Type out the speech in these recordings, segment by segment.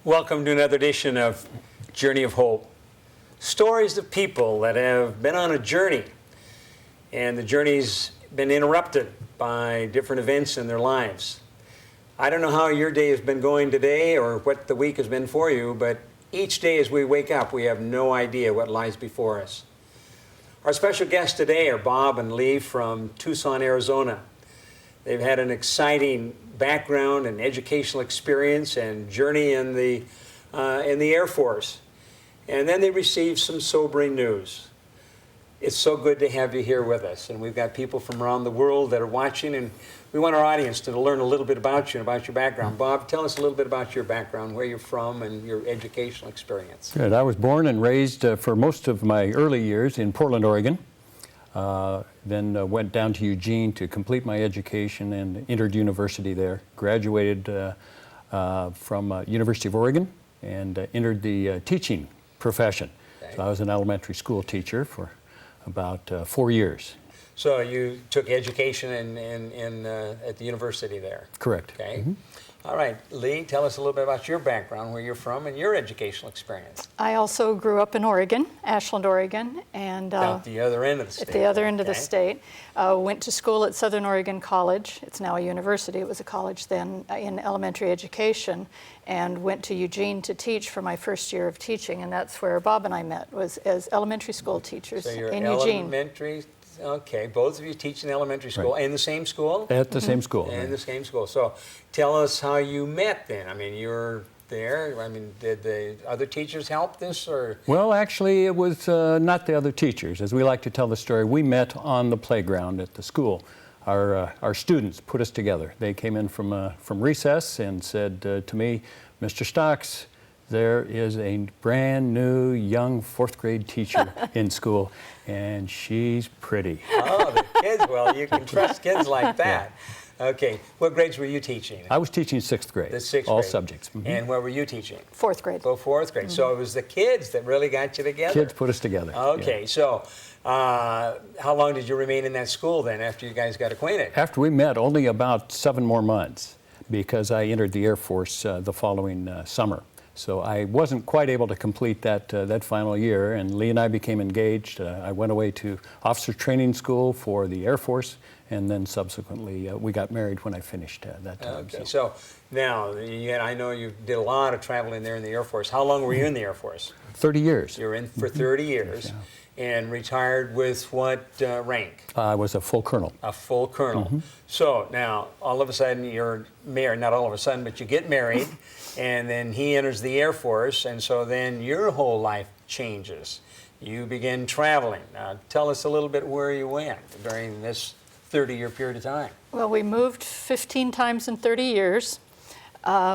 Welcome to another edition of Journey of Hope. Stories of people that have been on a journey, and the journey's been interrupted by different events in their lives. I don't know how your day has been going today or what the week has been for you, but each day as we wake up, we have no idea what lies before us. Our special guests today are Bob and Lee from Tucson, Arizona. They've had an exciting background and educational experience and journey in the Air Force. And then they received some sobering news. It's so good to have you here with us. And we've got people from around the world that are watching, and we want our audience to learn a little bit about you and about your background. Bob, tell us a little bit about your background, where you're from, and your educational experience. Good. I was born and raised for most of my early years in Portland, Oregon. Then went down to Eugene to complete my education and entered university there. Graduated from University of Oregon and entered the teaching profession. Okay. So I was an elementary school teacher for about 4 years. So you took education at the university there? Correct. Okay. Mm-hmm. All right, Lee, tell us a little bit about your background, where you're from, and your educational experience. I also grew up in Oregon, Ashland, Oregon, and at the other end of the state. At the other end of the state. Went to school at Southern Oregon College. It's now a university. It was a college then in elementary education, and went to Eugene to teach for my first year of teaching, and that's where Bob and I met, was as elementary school teachers in Eugene. Elementary. Okay, both of you teach in elementary school, right. In the same school? At the same school. In the same school. So tell us how you met then. I mean, you're there. I mean, did the other teachers help this, or? Well, actually, it was not the other teachers. As we like to tell the story, we met on the playground at the school. Our students put us together. They came in from recess and said to me, Mr. Stocks, there is a brand new young fourth grade teacher in school, and she's pretty. Oh, the kids, well, you can trust kids like that. Yeah. Okay, what grades were you teaching? I was teaching sixth grade. The sixth all grade. subjects. Mm-hmm. And where were you teaching? Fourth grade. Oh, fourth grade. Mm-hmm. So it was the kids that really got you together? Kids put us together. Okay, yeah. So how long did you remain in that school then after you guys got acquainted? After we met, only about 7 more months, because I entered the Air Force the following summer. So I wasn't quite able to complete that final year, and Lee and I became engaged. I went away to officer training school for the Air Force, and then subsequently we got married when I finished that time. Okay, so now, I know you did a lot of traveling there in the Air Force. How long were you in the Air Force? 30 years. You were in for 30 years. Yes, yeah. And retired with what rank? I was a full colonel. A full colonel. Mm-hmm. So now, all of a sudden, you're married. Not all of a sudden, but you get married, and then he enters the Air Force, and so then your whole life changes. You begin traveling. Now, tell us a little bit where you went during this 30-year period of time. Well, we moved 15 times in 30 years.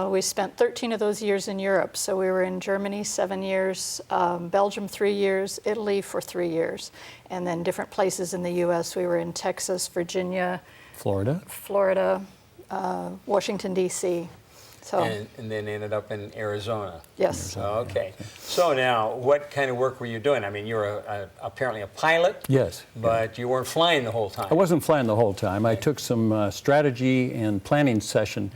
We spent 13 of those years in Europe. So we were in Germany 7 years, Belgium 3 years, Italy for 3 years, and then different places in the U.S. We were in Texas, Virginia, Florida, Washington, D.C. So, and then ended up in Arizona. Yes. Okay. So now, what kind of work were you doing? I mean, you were apparently a pilot. Yes. But you weren't flying the whole time. I wasn't flying the whole time. I took some strategy and planning session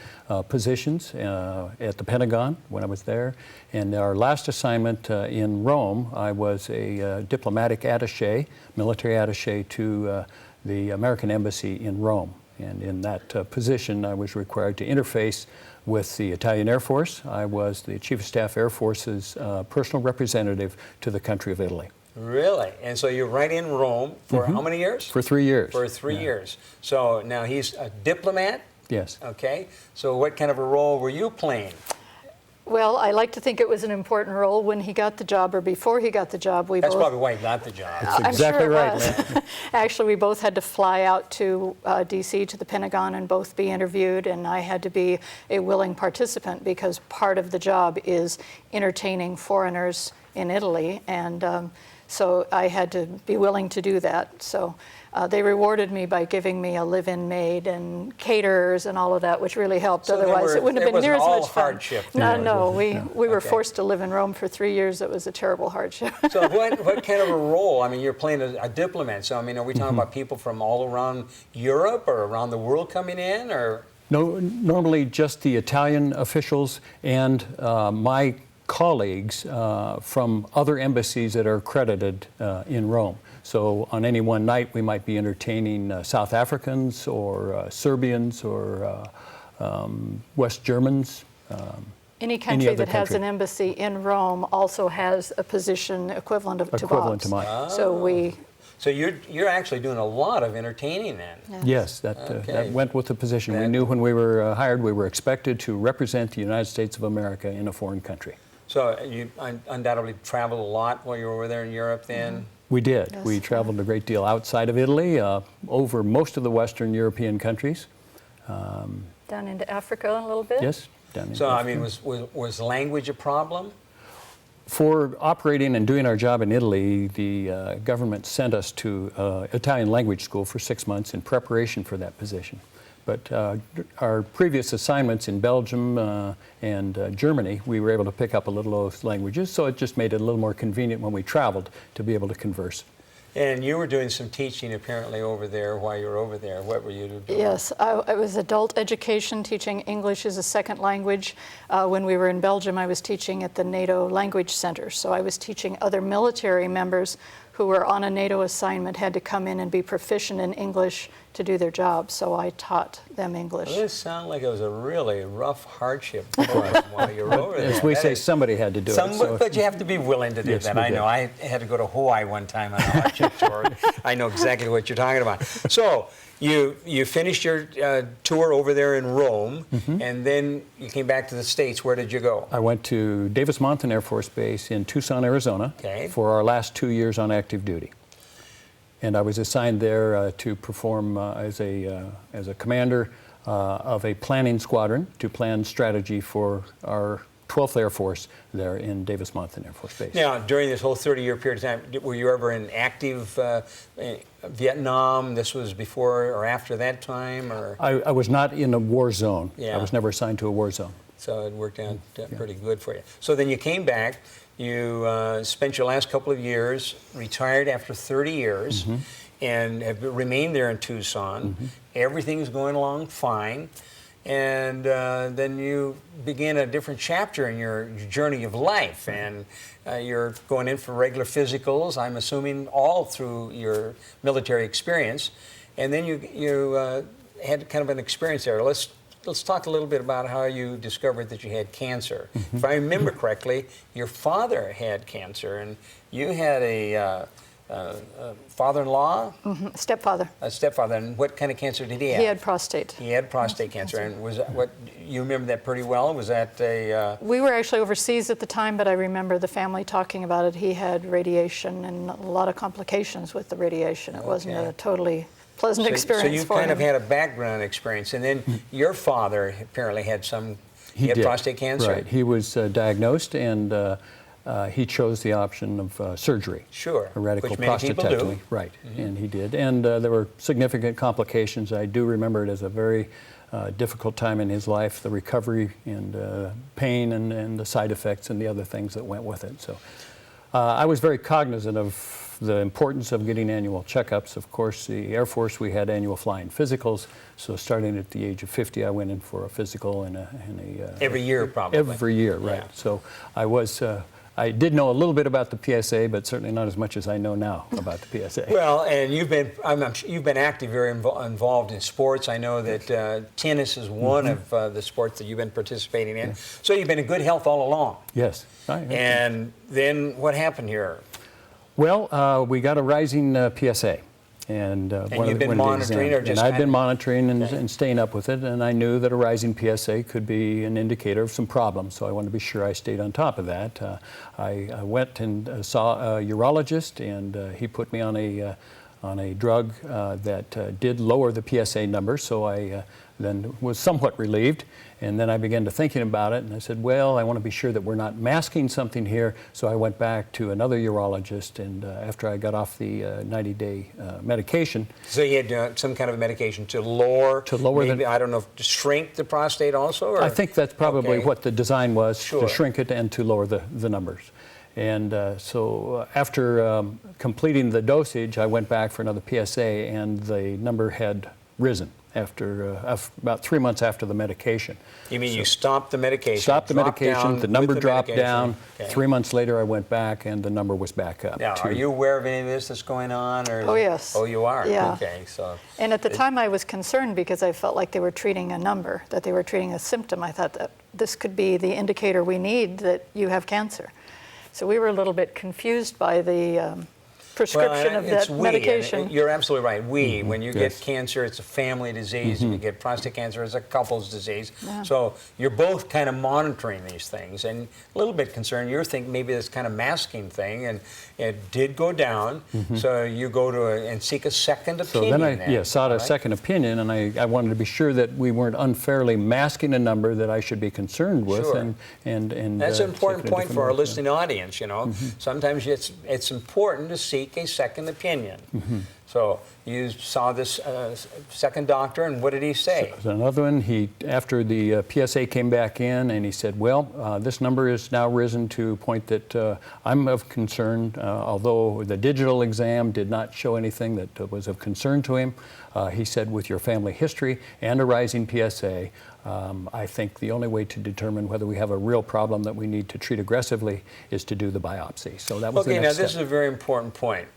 positions at the Pentagon when I was there. And our last assignment in Rome, I was a diplomatic attaché, military attaché to the American Embassy in Rome. And in that position, I was required to interface with the Italian Air Force. I was the Chief of Staff Air Force's personal representative to the country of Italy. Really? And so you're right in Rome for how many years? For 3 years. For 3 years. So now he's a diplomat? Yes. Okay. So what kind of a role were you playing? Well, I like to think it was an important role when he got the job, or before he got the job. That's probably why he got the job. That's exactly right, man. Actually, we both had to fly out to D.C. to the Pentagon and both be interviewed, and I had to be a willing participant because part of the job is entertaining foreigners in Italy, and so I had to be willing to do that. So they rewarded me by giving me a live-in maid and caterers and all of that, which really helped. So otherwise, it wouldn't have been near as much fun. Hardship. No, we were forced to live in Rome for 3 years. It was a terrible hardship. So what kind of a role? I mean, you're playing a diplomat. So I mean, are we talking about people from all around Europe or around the world coming in, or? No, normally just the Italian officials and my colleagues from other embassies that are accredited in Rome. So on any one night, we might be entertaining South Africans or Serbians or West Germans. Any country other that has country. an embassy in Rome also has a position equivalent to Equivalent Bob's. to mine. So we, So you're actually doing a lot of entertaining then. Yes, that Okay. went with the position. We That- knew when we were hired, we were expected to represent the United States of America in a foreign country. So you undoubtedly traveled a lot while you were over there in Europe then? We did. Yes. We traveled a great deal outside of Italy, over most of the Western European countries. down into Africa a little bit. Yes, down in So, I Africa. mean, was language a problem? For operating and doing our job in Italy, the government sent us to Italian language school for 6 months in preparation for that position. But our previous assignments in Belgium and Germany, we were able to pick up a little of those languages, so it just made it a little more convenient when we traveled to be able to converse. And you were doing some teaching apparently over there while you were over there. What were you doing? Yes, I was adult education, teaching English as a second language. When we were in Belgium, I was teaching at the NATO Language Center. So I was teaching other military members who were on a NATO assignment, had to come in and be proficient in English to do their job. So I taught them English. Well, this sounded like it was a really rough hardship for us while you were over there. As we That say, is- somebody had to do it. so- But you have to be willing to do Yes, that. we I know. did. I had to go to Hawaii one time on a hardship tour. I know exactly what you're talking about. So you finished your tour over there in Rome, and then you came back to the States. Where did you go? I went to Davis-Monthan Air Force Base in Tucson, Arizona Okay. for our last 2 years on active duty. And I was assigned there to perform as a commander of a planning squadron to plan strategy for our 12th Air Force there in Davis-Monthan Air Force Base. Now, during this whole 30-year period of time, were you ever in active Vietnam? This was before or after that time? Or I was not in a war zone. Yeah. I was never assigned to a war zone. so it worked out pretty good for you. So then you came back. You spent your last couple of years, retired after 30 years, and have remained there in Tucson. Everything's going along fine. And then you begin a different chapter in your journey of life. And you're going in for regular physicals, I'm assuming, all through your military experience. And then you had kind of an experience there. Let's talk a little bit about how you discovered that you had cancer. If I remember correctly, your father had cancer, and you had a father-in-law, Stepfather. a stepfather. And what kind of cancer did he have? He had prostate. He had prostate cancer. And was that what you remember that pretty well? Was that a We were actually overseas at the time, but I remember the family talking about it. He had radiation and a lot of complications with the radiation. It wasn't Okay. a totally pleasant so experience you for kind him. of had a background experience, and then your father apparently had He had did. prostate cancer. Right. He was diagnosed, and he chose the option of surgery. Sure, A radical which many people do. prostatectomy. Right, and he did. And there were significant complications. I do remember it as a very difficult time in his life, the recovery and pain and the side effects and the other things that went with it. So I was very cognizant of the importance of getting annual checkups. Of course, the Air Force, we had annual flying physicals. So starting at the age of 50, I went in for a physical and a Every year, probably. Every year, right. Yeah. So I did know a little bit about the PSA, but certainly not as much as I know now about the PSA. Well, and you've been active, very involved in sports. I know that tennis is one of the sports that you've been participating in. So you've been in good health all along. Yes. And then what happened here? Well, we got a rising PSA. And you've been monitoring or just And I've kind been of- monitoring and staying up with it, and I knew that a rising PSA could be an indicator of some problems, so I wanted to be sure I stayed on top of that. I went and saw a urologist, and he put me on a drug that did lower the PSA number, so I then was somewhat relieved. And then I began to thinking about it, and I said, well, I want to be sure that we're not masking something here. So I went back to another urologist, and after I got off the 90-day medication. So you had some kind of medication to lower maybe, I don't know, to shrink the prostate also? Or? I think that's probably Okay. what the design was, Sure. to shrink it and to lower the numbers. And so after completing the dosage, I went back for another PSA, and the number had risen. after about 3 months after the medication. You mean you stopped the medication? Stopped the dropped medication, down the with number the dropped medication. down. Okay. 3 months later, I went back, and the number was back up. Now, are you aware of any of this that's going on? Or Oh, yes. Oh, you are? Yeah. Okay, so. And at the time, I was concerned because I felt like they were treating a number, that they were treating a symptom. I thought that this could be the indicator we need that you have cancer. So we were a little bit confused by the prescription of it's that we, medication. and you're absolutely right. When you Yes. get cancer, it's a family disease. If you get prostate cancer, it's a couple's disease. Yeah. So you're both kind of monitoring these things and a little bit concerned. You're thinking maybe this kind of masking thing, and it did go down. So you go to and seek a second So opinion. then I sought a right? second opinion, and I wanted to be sure that we weren't unfairly masking a number that I should be concerned with. Sure. And That's an important taking a point different for our road. listening audience, you know. Sometimes it's important to seek a second opinion. So you saw this second doctor, and what did he say? So another one, after the PSA came back in, and he said, well, this number is now risen to a point that I'm of concern, although the digital exam did not show anything that was of concern to him. He said, with your family history and a rising PSA, I think the only way to determine whether we have a real problem that we need to treat aggressively is to do the biopsy. So that was the Okay, next now this step. is a very important point.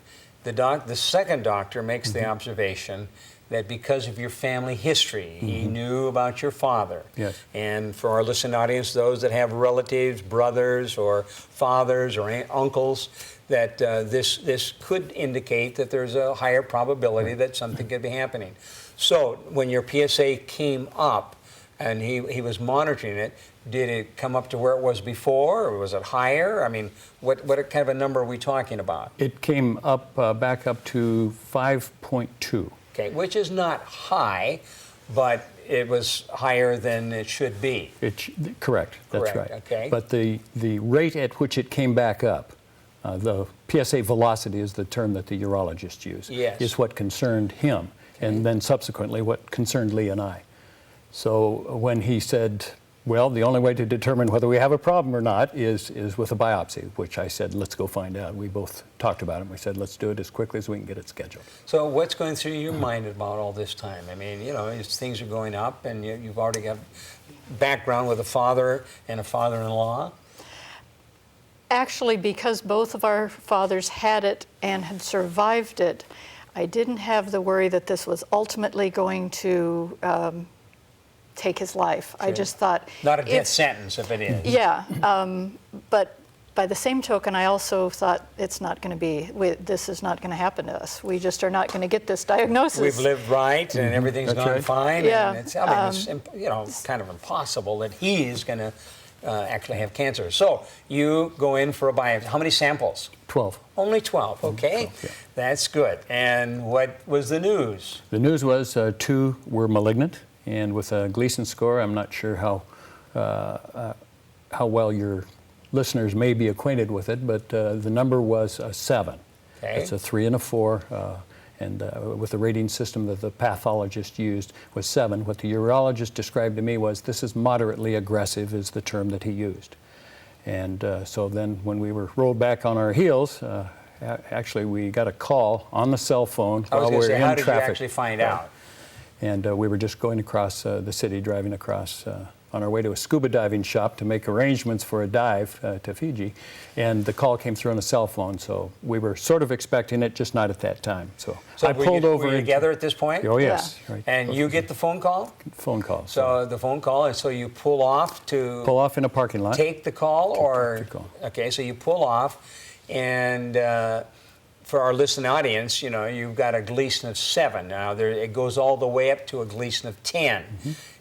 The second doctor makes the observation that because of your family history, he knew about your father. Yes. And for our listening audience, those that have relatives, brothers or fathers or uncles, that this could indicate that there's a higher probability that something could be happening. So when your PSA came up and he was monitoring it, did it come up to where it was before, or was it higher? I mean, what kind of a number are we talking about? It came up back up to 5.2. Okay, which is not high, but it was higher than it should be. Correct. That's Correct, right. okay. But the rate at which it came back up, the PSA velocity is the term that the urologist used, Yes. is what concerned him, and then subsequently what concerned Lee and I. So when he said, well, the only way to determine whether we have a problem or not is with a biopsy, which I said, let's go find out. We both talked about it, and we said, let's do it as quickly as we can get it scheduled. So what's going through your mind about all this time? I mean, you know, as things are going up, and you've already got background with a father and a father-in-law. Actually, because both of our fathers had it and had survived it, I didn't have the worry that this was ultimately going to take his life. I just thought... Not a death sentence, if it is. Yeah, but by the same token, I also thought it's not going to be, this is not going to happen to us. We just are not going to get this diagnosis. We've lived right, and everything's That's gone right. fine. Yeah, And it's, I mean, it's, you know, kind of impossible that he is going to actually have cancer. So you go in for a biopsy. How many samples? 12. Only 12, okay. 12, yeah. That's good. And what was the news? The news was 2 were malignant, and with a Gleason score, I'm not sure how well your listeners may be acquainted with it, but the number was 7. Okay. It's a 3 and a 4, and with the rating system that the pathologist used was 7. What the urologist described to me was, this is moderately aggressive, is the term that he used. And so then when we were rolled back on our heels, actually we got a call on the cell phone I was while we going were to say, in how did traffic. you actually find out? And we were just going across the city, driving across on our way to a scuba diving shop to make arrangements for a dive to Fiji. And the call came through on a cell phone, so we were sort of expecting it, just not at that time. So I pulled over. Were you together at this point? Oh, yes. Right. And you get the phone call? Phone call. So the phone call, and so you pull off to pull off in a parking lot. take the call, or the call. Okay, so you pull off, and for our listening audience, you know, you've got a Gleason of 7. Now it goes all the way up to a Gleason of 10,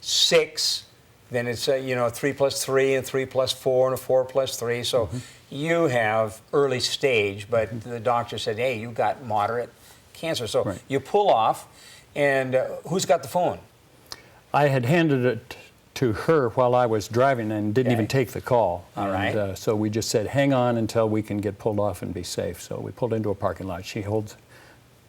6. Then it's 3 plus 3 and 3 plus 4 and a 4 plus 3. So you have early stage, but the doctor said, hey, you've got moderate cancer. So Right. you pull off, and who's got the phone? I had handed it to her while I was driving and didn't even take the call. All right. And so we just said, hang on until we can get pulled off and be safe. So we pulled into a parking lot. She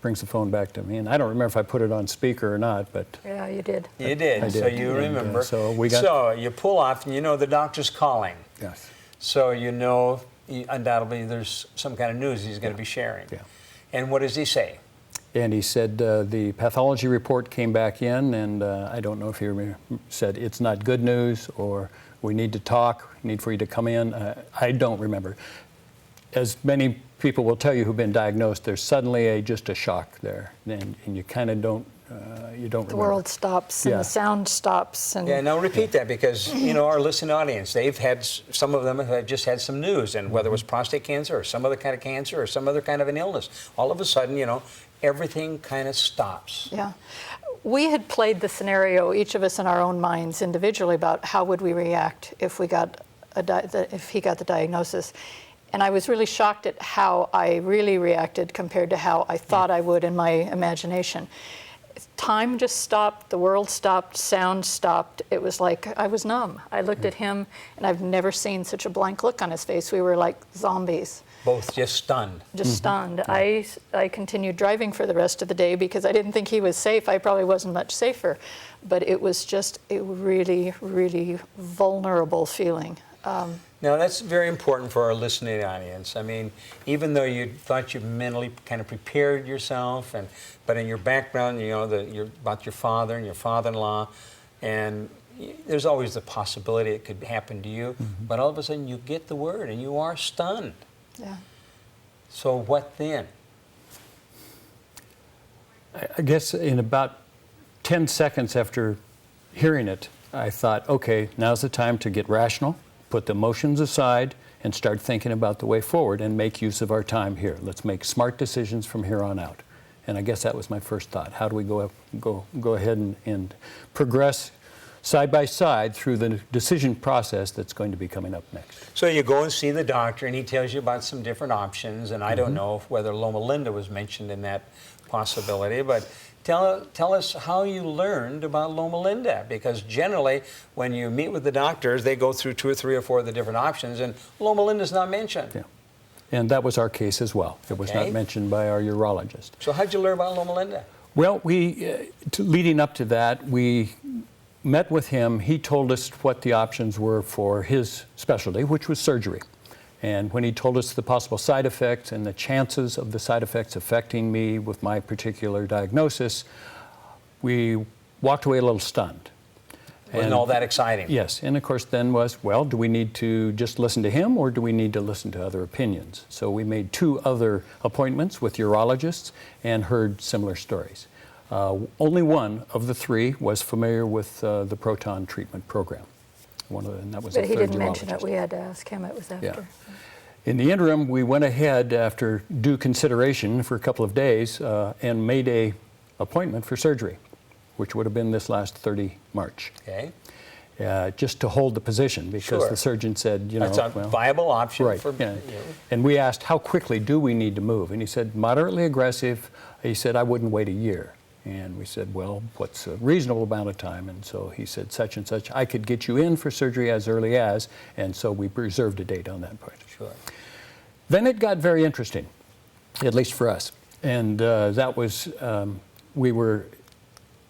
brings the phone back to me, and I don't remember if I put it on speaker or not, but Yeah, you did. You did, I so did. you And, remember. so you pull off, and you know the doctor's calling. yes. So you know undoubtedly there's some kind of news he's going to be sharing. Yeah. And what does he say? And he said the pathology report came back in, and I don't know if he said it's not good news or we need to talk, need for you to come in. I don't remember. As many people will tell you who've been diagnosed, there's suddenly just a shock there, and you kind of don't remember. The world stops and the sound stops. And yeah, now repeat that, because our listening audience, they've had, some of them have just had some news, and whether it was prostate cancer or some other kind of cancer or some other kind of an illness, all of a sudden, everything kind of stops. Yeah. We had played the scenario, each of us in our own minds individually, about how would we react if we got if he got the diagnosis. And I was really shocked at how I really reacted compared to how I thought I would in my imagination. Time just stopped, the world stopped, sound stopped. It was like I was numb. I looked at him, and I've never seen such a blank look on his face. We were like zombies. Both just stunned. Just stunned. I continued driving for the rest of the day because I didn't think he was safe. I probably wasn't much safer. But it was just a really, really vulnerable feeling. Now, that's very important for our listening audience. I mean, even though you thought you mentally kind of prepared yourself, but in your background, you're about your father and your father-in-law, and there's always the possibility it could happen to you, but all of a sudden you get the word and you are stunned. Yeah. So what then? I guess in about 10 seconds after hearing it, I thought, okay, now's the time to get rational, put the emotions aside, and start thinking about the way forward and make use of our time here. Let's make smart decisions from here on out. And I guess that was my first thought. How do we go ahead and progress side by side through the decision process that's going to be coming up next? So you go and see the doctor, and he tells you about some different options, and I don't know whether Loma Linda was mentioned in that possibility, but tell us how you learned about Loma Linda, because generally when you meet with the doctors, they go through 2 or 3 or 4 of the different options, and Loma Linda's not mentioned. Yeah. And that was our case as well. It was not mentioned by our urologist. So how'd you learn about Loma Linda? Well, leading up to that, we met with him. He told us what the options were for his specialty, which was surgery. And when he told us the possible side effects and the chances of the side effects affecting me with my particular diagnosis, we walked away a little stunned. Wasn't all that exciting? Yes, and of course then was, well, do we need to just listen to him or do we need to listen to other opinions? So we made 2 other appointments with urologists and heard similar stories. Only one of the 3 was familiar with the proton treatment program. And that was but a he third didn't mention it. urologist. We had to ask him. It was after. Yeah. In the interim, we went ahead after due consideration for a couple of days and made a appointment for surgery, which would have been this last 30 March. Okay. Just to hold the position, because the surgeon said, that's a viable option. Right. For, And we asked, how quickly do we need to move? And he said, moderately aggressive. He said, I wouldn't wait a year. And we said, well, what's a reasonable amount of time? And so he said, such and such. I could get you in for surgery as early as, and so we reserved a date on that point. Sure. Then it got very interesting, at least for us. And that was, we were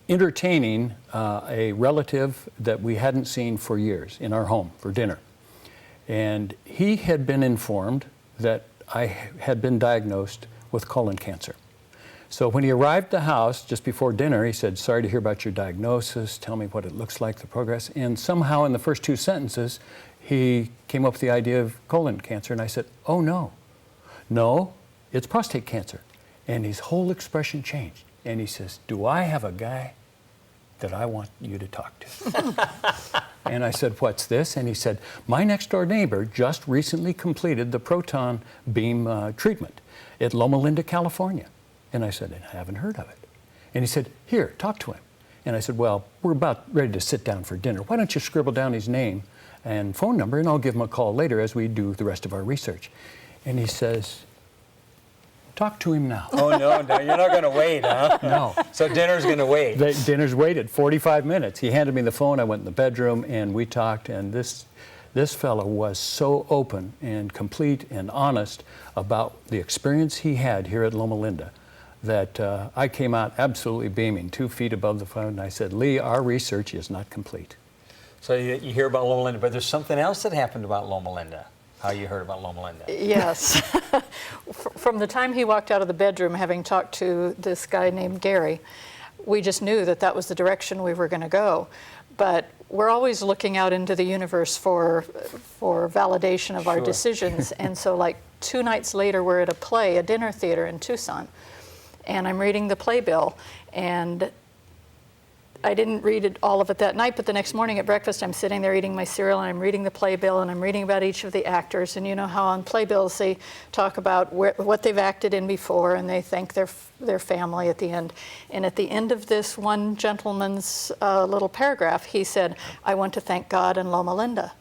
entertaining a relative that we hadn't seen for years in our home for dinner. And he had been informed that I had been diagnosed with colon cancer. So when he arrived at the house just before dinner, he said, sorry to hear about your diagnosis, tell me what it looks like, the progress. And somehow in the first 2 sentences, he came up with the idea of colon cancer. And I said, oh no, it's prostate cancer. And his whole expression changed. And he says, do I have a guy that I want you to talk to? And I said, what's this? And he said, my next door neighbor just recently completed the proton beam treatment at Loma Linda, California. And I said, I haven't heard of it. And he said, here, talk to him. And I said, well, we're about ready to sit down for dinner. Why don't you scribble down his name and phone number, and I'll give him a call later as we do the rest of our research. And he says, talk to him now. Oh, no, you're not going to wait, huh? No. So dinner's going to wait. The dinner's waited 45 minutes. He handed me the phone. I went in the bedroom, and we talked, and this fellow was so open and complete and honest about the experience he had here at Loma Linda that I came out absolutely beaming, 2 feet above the phone, and I said, Lee, our research is not complete. So you hear about Loma Linda, but there's something else that happened about Loma Linda. how you heard about Loma Linda. Yes. From the time he walked out of the bedroom, having talked to this guy named Gary, we just knew that that was the direction we were going to go. But we're always looking out into the universe for validation of our Sure. decisions. And so like 2 nights later, we're at a play, a dinner theater in Tucson. And I'm reading the playbill. And I didn't read all of it that night, but the next morning at breakfast, I'm sitting there eating my cereal, and I'm reading the playbill, and I'm reading about each of the actors. And you know how on playbills they talk about what they've acted in before, and they thank their family at the end. And at the end of this one gentleman's little paragraph, he said, "I want to thank God and Loma Linda."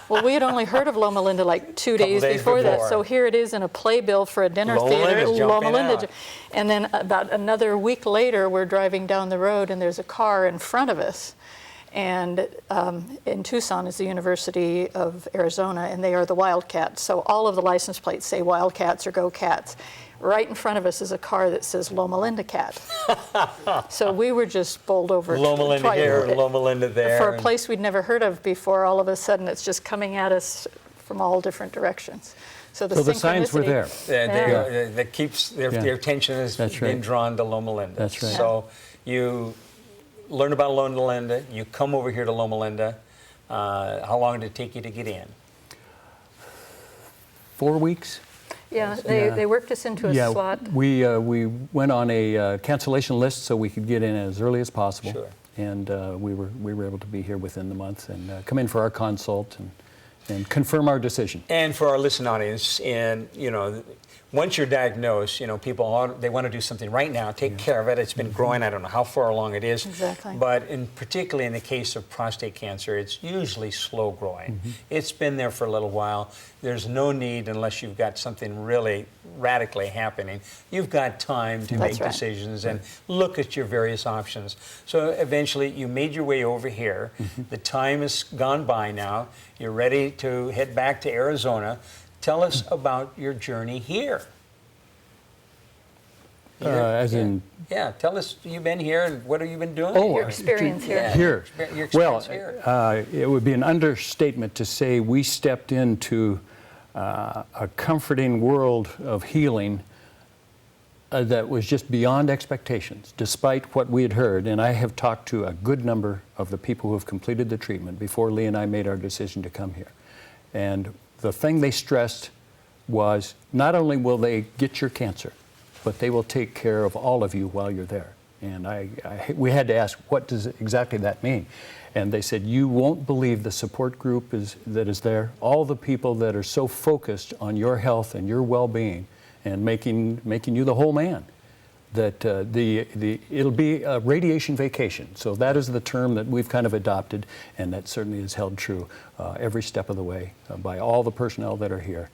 Well, we had only heard of Loma Linda like 2 days before that, so here it is in a playbill for a dinner theater. Loma Linda. And then about another week later, we're driving down the road, and there's a car in front of us. And in Tucson is the University of Arizona, and they are the Wildcats. So all of the license plates say Wildcats or Go Cats. Right in front of us is a car that says Loma Linda Cat. So we were just bowled over. Loma Linda twice. here, Loma Linda there. For a place we'd never heard of before, all of a sudden it's just coming at us from all different directions. So the signs were there. That keeps their attention has been drawn to Loma Linda. That's right. So you learn about Loma Linda, you come over here to Loma Linda. How long did it take you to get in? 4 weeks. Yeah, they worked us into a slot. We went on a cancellation list so we could get in as early as possible. Sure. And we were able to be here within the month and come in for our consult and confirm our decision. And for our listening audience, and you know, once you're diagnosed, you know, people they want to do something right now, take care of it. It's been growing. I don't know how far along it is. Exactly. But particularly in the case of prostate cancer, it's usually slow growing. It's been there for a little while. There's no need, unless you've got something really radically happening. You've got time to make decisions and look at your various options. So eventually you made your way over here. The time has gone by now. You're ready to head back to Arizona. Tell us about your journey here. As in? Yeah, tell us, you've been here and what have you been doing? Your experience here. Here. Your experience here. It would be an understatement to say we stepped into a comforting world of healing that was just beyond expectations, despite what we had heard. And I have talked to a good number of the people who have completed the treatment before Lea and I made our decision to come here. And the thing they stressed was not only will they get your cancer, but they will take care of all of you while you're there. And we had to ask, what does exactly that mean? And they said, you won't believe the support group that is there, all the people that are so focused on your health and your well-being and making you the whole man, that it'll be a radiation vacation. So that is the term that we've kind of adopted, and that certainly is held true every step of the way by all the personnel that are here.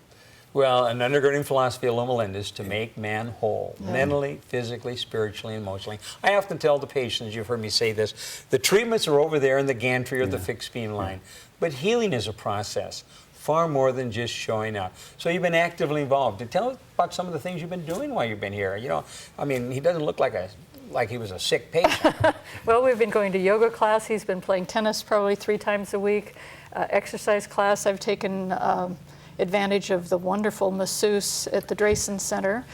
Well, an undergirding philosophy of Loma Linda is to make man whole, mentally, physically, spiritually, and emotionally. I often tell the patients, you've heard me say this, the treatments are over there in the gantry or the fixed beam line, but healing is a process, far more than just showing up. So you've been actively involved. Tell us about some of the things you've been doing while you've been here. You know, I mean, he doesn't look like he was a sick patient. Well, we've been going to yoga class. He's been playing tennis probably 3 times a week. Exercise class. I've taken advantage of the wonderful masseuse at the Drayson Center.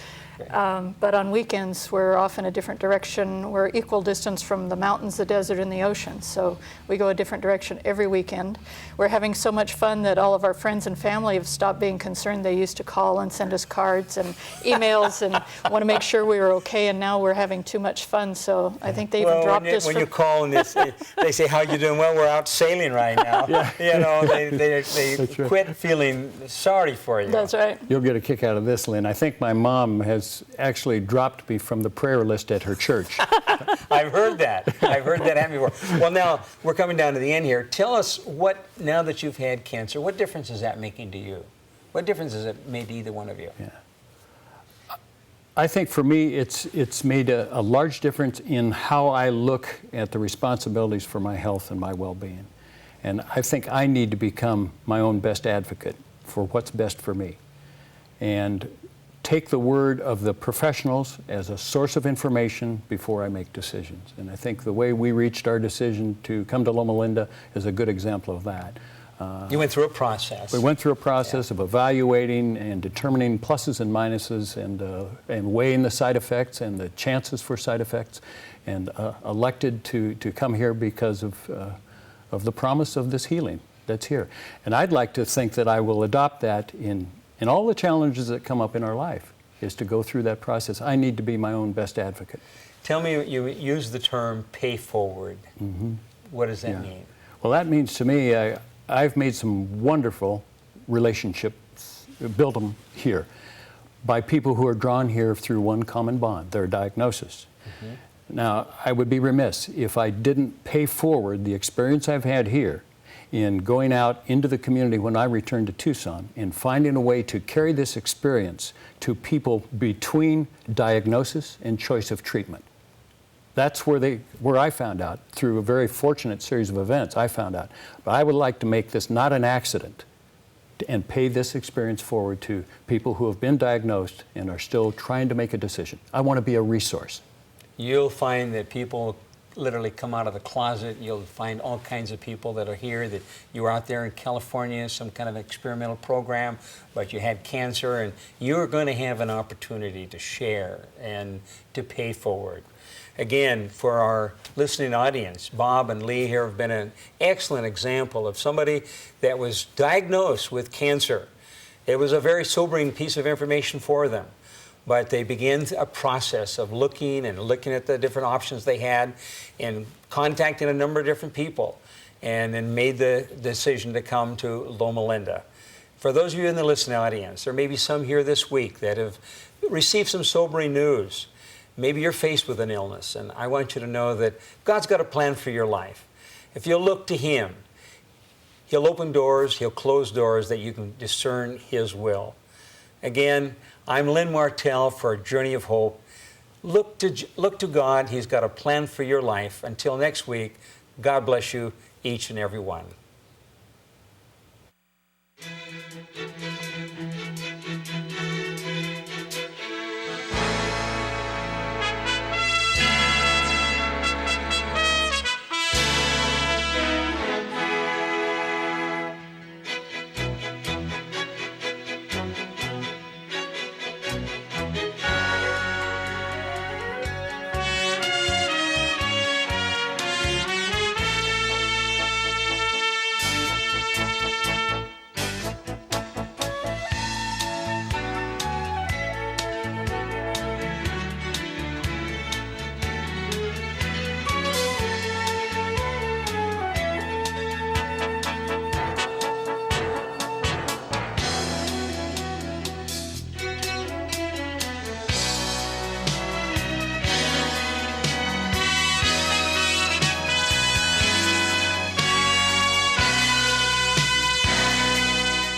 But on weekends, we're off in a different direction. We're equal distance from the mountains, the desert, and the ocean. So we go a different direction every weekend. We're having so much fun that all of our friends and family have stopped being concerned. They used to call and send us cards and emails and want to make sure we were okay. And now we're having too much fun. So I think they even dropped us. When you call and they say, how you doing? Well, we're out sailing right now. You know, they quit feeling sorry for you. That's right. You'll get a kick out of this, Lynn. I think my mom has actually dropped me from the prayer list at her church. I've heard that. I've heard that happen before. Well, now we're coming down to the end here. Tell us now that you've had cancer, what difference is that making to you? What difference has it made to either one of you? Yeah. I think for me, it's made a large difference in how I look at the responsibilities for my health and my well-being. And I think I need to become my own best advocate for what's best for me. And take the word of the professionals as a source of information before I make decisions. And I think the way we reached our decision to come to Loma Linda is a good example of that. You went through a process. We went through a process of evaluating and determining pluses and minuses and weighing the side effects and the chances for side effects, and elected to come here because of the promise of this healing that's here. And I'd like to think that I will adopt that in all the challenges that come up in our life, is to go through that process. I need to be my own best advocate. Tell me, you use the term pay forward. Mm-hmm. What does that mean? Well, that means to me, I've made some wonderful relationships, built them here, by people who are drawn here through one common bond, their diagnosis. Mm-hmm. Now, I would be remiss if I didn't pay forward the experience I've had here in going out into the community when I returned to Tucson and finding a way to carry this experience to people between diagnosis and choice of treatment. That's where I found out, through a very fortunate series of events, I found out. But I would like to make this not an accident and pay this experience forward to people who have been diagnosed and are still trying to make a decision. I want to be a resource. You'll find that people literally come out of the closet. You'll find all kinds of people that are here, that you were out there in California, some kind of experimental program, but you had cancer, and you're going to have an opportunity to share and to pay forward. Again, for our listening audience, Bob and Lee here have been an excellent example of somebody that was diagnosed with cancer. It was a very sobering piece of information for them, but they began a process of looking at the different options they had and contacting a number of different people, and then made the decision to come to Loma Linda. For those of you in the listening audience, there may be some here this week that have received some sobering news. Maybe you're faced with an illness, and I want you to know that God's got a plan for your life. If you'll look to Him, He'll open doors, He'll close doors that you can discern His will. Again, I'm Lynn Martell for Journey of Hope. Look to God. He's got a plan for your life. Until next week, God bless you, each and every one.